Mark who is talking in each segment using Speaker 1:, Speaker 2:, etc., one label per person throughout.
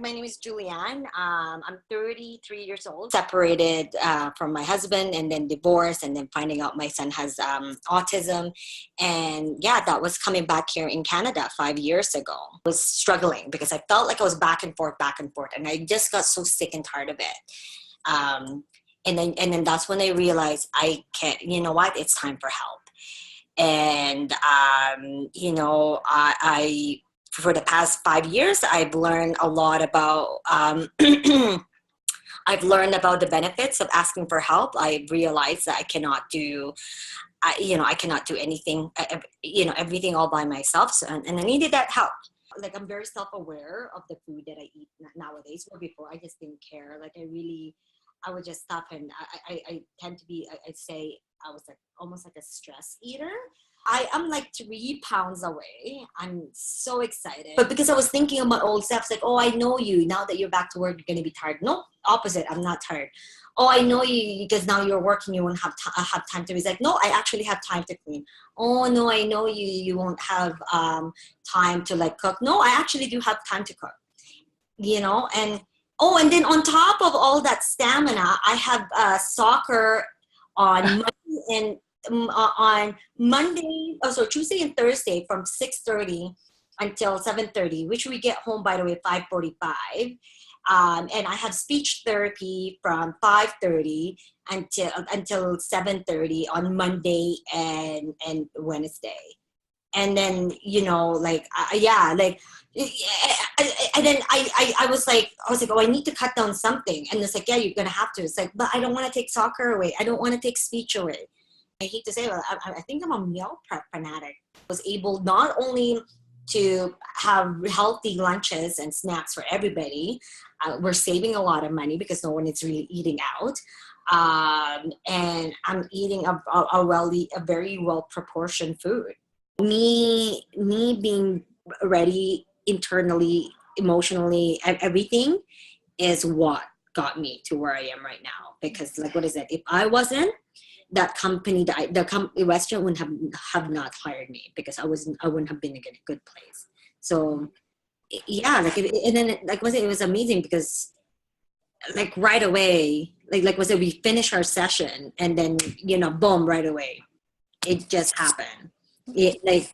Speaker 1: My name is Julianne. I'm 33 years old, separated from my husband and then divorced and then finding out my son has autism. And yeah, that was coming back here in Canada 5 years ago. I was struggling because I felt like I was back and forth, back and forth. And I just got so sick and tired of it. And then that's when I realized I can't, you know what, it's time for help. And, I for the past 5 years, I've learned a lot about, I've learned about the benefits of asking for help. I realized that I cannot do, I cannot do anything, everything all by myself. So, and I needed that help. Like, I'm very self-aware of the food that I eat nowadays. Where before I just didn't care. Like, I would just stop, and I tend to be, I'd say I was like almost like a stress eater. I am like 3 pounds away. I'm so excited. But because I was thinking of my old self, it's like, oh, I know you. Now that you're back to work, you're going to be tired. No, opposite. I'm not tired. Oh, I know you because now you're working. You won't have time to be. It's like, no, I actually have time to clean. Oh, no, I know you. You won't have time to like cook. No, I actually do have time to cook. And oh, and then on top of all that stamina, I have soccer on Monday and Tuesday and Thursday from 6:30 until 7:30, which we get home, by the way, 5:45. And I have speech therapy from 5:30 until 7:30 on Monday and Wednesday. And then, and then I was like, oh, I need to cut down something. And it's like, yeah, you're going to have to. It's like, but I don't want to take soccer away. I don't want to take speech away. I hate to say, well, I think I'm a meal prep fanatic. I was able not only to have healthy lunches and snacks for everybody. We're saving a lot of money because no one is really eating out. And I'm eating a very well-proportioned food. Me being ready internally, emotionally, everything is what got me to where I am right now. Because like, what is it? If I wasn't, that company, the restaurant wouldn't have not hired me because I wouldn't have been in a good place. So yeah, and then it was amazing because like right away, was it, we finished our session and then boom, right away, it just happened. It's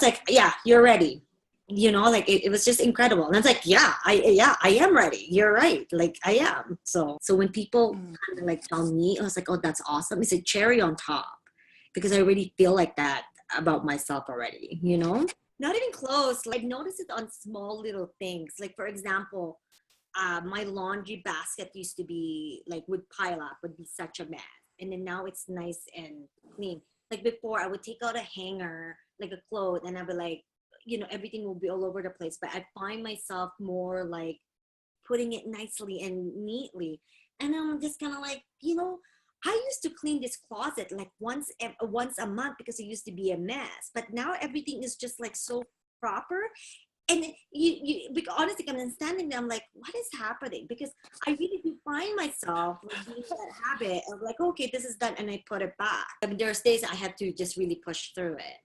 Speaker 1: like, yeah, you're ready. It was just incredible. And it's like, yeah, I am ready. You're right. Like I am. So when people kind of like tell me, I was like, oh, that's awesome. It's a cherry on top because I really feel like that about myself already, Not even close. Like, I noticed it on small little things. Like, for example, my laundry basket used to be like, would pile up, would be such a mess. And then now it's nice and clean. Like before, I would take out a hanger, like a cloth, and I'd be like, everything will be all over the place. But I find myself more like putting it nicely and neatly. And I'm just kind of like, I used to clean this closet like once a month because it used to be a mess. But now everything is just like so proper. And because honestly, I'm standing there, I'm like, what is happening? Because I really do find myself like doing that habit of like, okay, this is done, and I put it back. I mean, there's days I have to just really push through it.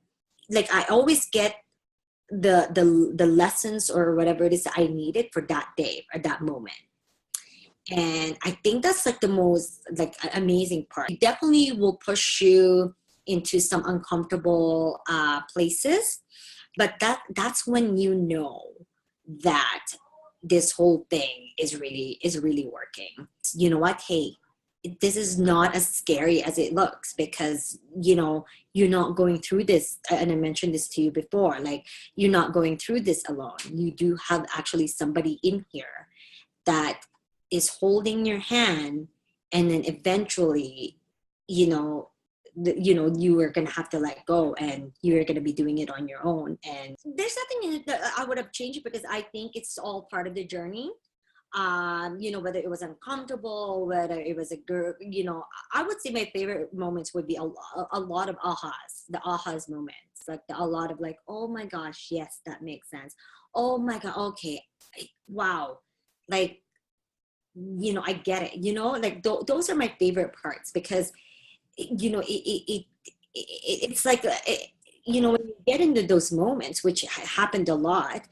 Speaker 1: Like I always get the lessons or whatever it is that I needed for that day or that moment. And I think that's like the most like amazing part. It definitely will push you into some uncomfortable places. But that's when that this whole thing is really working. You know what? Hey, this is not as scary as it looks because, you're not going through this. And I mentioned this to you before, like you're not going through this alone. You do have actually somebody in here that is holding your hand. And then eventually, you are going to have to let go and you're going to be doing it on your own. And there's nothing in it that I would have changed because I think it's all part of the journey. Whether it was uncomfortable, whether it was a girl, I would say my favorite moments would be a lot of the ahas moments, like a lot of like, oh my gosh, yes, that makes sense. Oh my God. Okay. Wow. Like, I get it, like those are my favorite parts because it's like when you get into those moments, which happened a lot,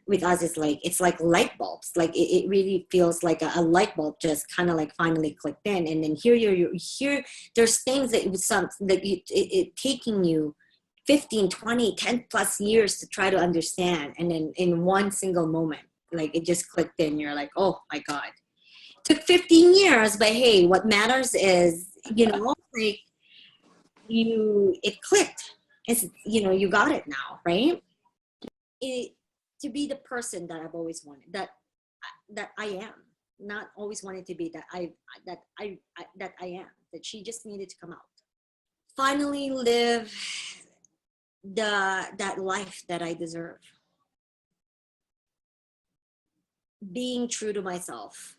Speaker 1: with us is like, it's like light bulbs. Like it really feels like a light bulb just kind of like finally clicked in. And then here you're here, there's things that it was some that it taking you 15, 20, 10 plus years to try to understand. And then in one single moment, like it just clicked in. You're like, oh my God. Took 15 years, but hey, what matters is, like it clicked. It's, you got it now, right? To be the person that I've always wanted, that I am, not always wanted to be, that I am, that she just needed to come out. Finally live that life that I deserve. Being true to myself.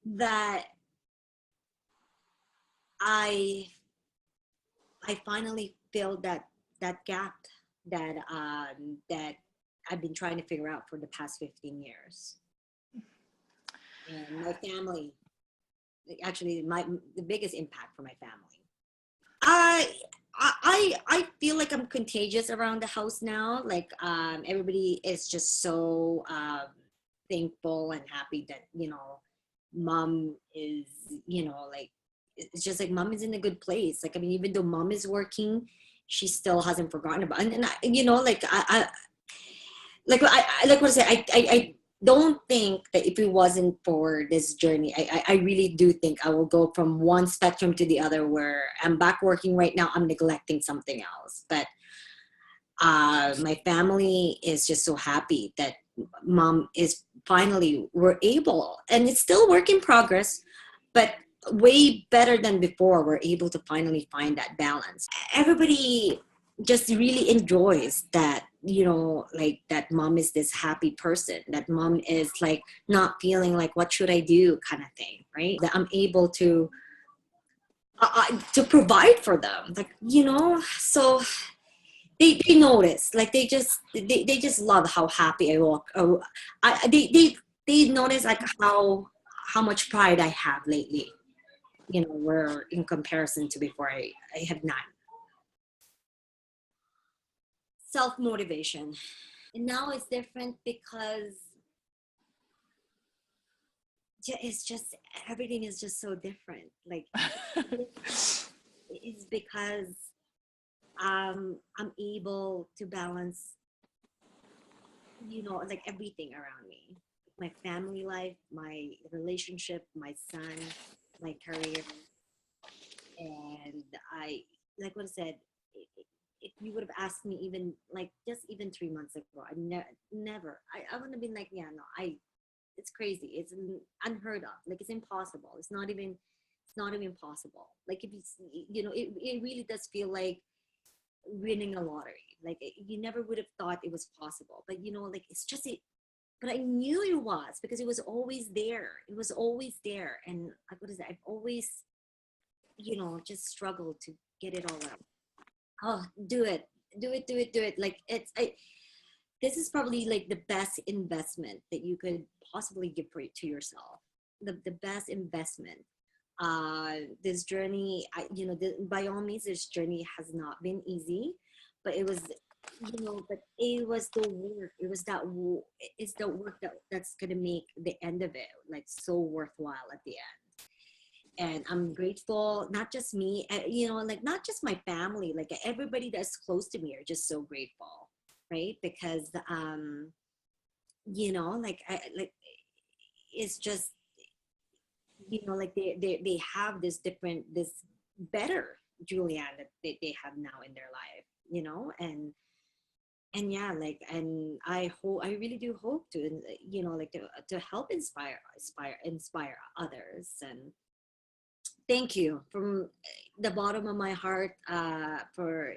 Speaker 1: That I finally filled that gap that I've been trying to figure out for the past 15 years. And my family, actually, the biggest impact for my family. I feel like I'm contagious around the house now. Like everybody is just so thankful and happy that mom is like, it's just like mom is in a good place. Like, I mean, even though mom is working, she still hasn't forgotten about it. And like I like what I say, I don't think that if it wasn't for this journey, I really do think I will go from one spectrum to the other, where I'm back working right now, I'm neglecting something else. But my family is just so happy that mom is finally, we're able, and it's still work in progress, but way better than before. We're able to finally find that balance. Everybody just really enjoys that, like that mom is this happy person, that mom is like not feeling like what should I do kind of thing, right? That I'm able to provide for them, like, so they notice, like they just love how happy I walk. They notice like how much pride I have lately, where in comparison to before, I have none. Self-motivation. And now it's different because it's just, everything is just so different. Like it's because I'm able to balance, like everything around me. My family life, my relationship, my son, my career. And I, like what I said, if you would have asked me even like just even 3 months ago, I never, I would have been like, yeah, no, it's crazy. It's unheard of. Like it's impossible. It's not even possible. Like if it really does feel like winning a lottery. Like you never would have thought it was possible, but like it's just it. But I knew it was, because it was always there. It was always there. And like, what is it? I've always, just struggled to get it all out. Oh, do it. Like this is probably like the best investment that you could possibly give to yourself. The best investment. This journey, by all means, this journey has not been easy, but it was, but it was the work. It was it's the work that's gonna make the end of it like so worthwhile at the end. And I'm grateful, not just me, like not just my family, like everybody that's close to me are just so grateful, right? Because like like it's just, like they have this better Julianne that they have now in their life, and yeah, like, and I really do hope to, like to help inspire others. And thank you from the bottom of my heart, for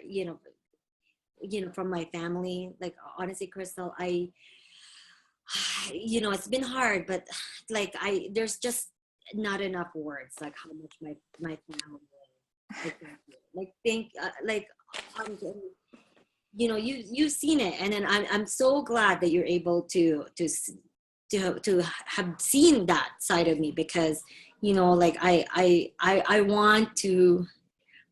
Speaker 1: from my family. Like honestly, Crystal, it's been hard, but like there's just not enough words like how much my family, like think, like you've seen it, and then I'm so glad that you're able to have seen that side of me, because like I want to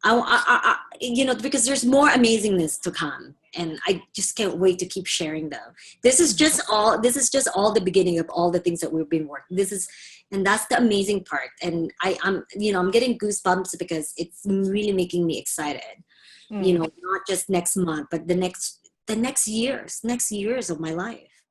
Speaker 1: Because there's more amazingness to come, and I just can't wait to keep sharing them. This is just all the beginning of all the things that we've been working. And that's the amazing part. And I'm getting goosebumps because it's really making me excited. Not just next month, but the next years of my life.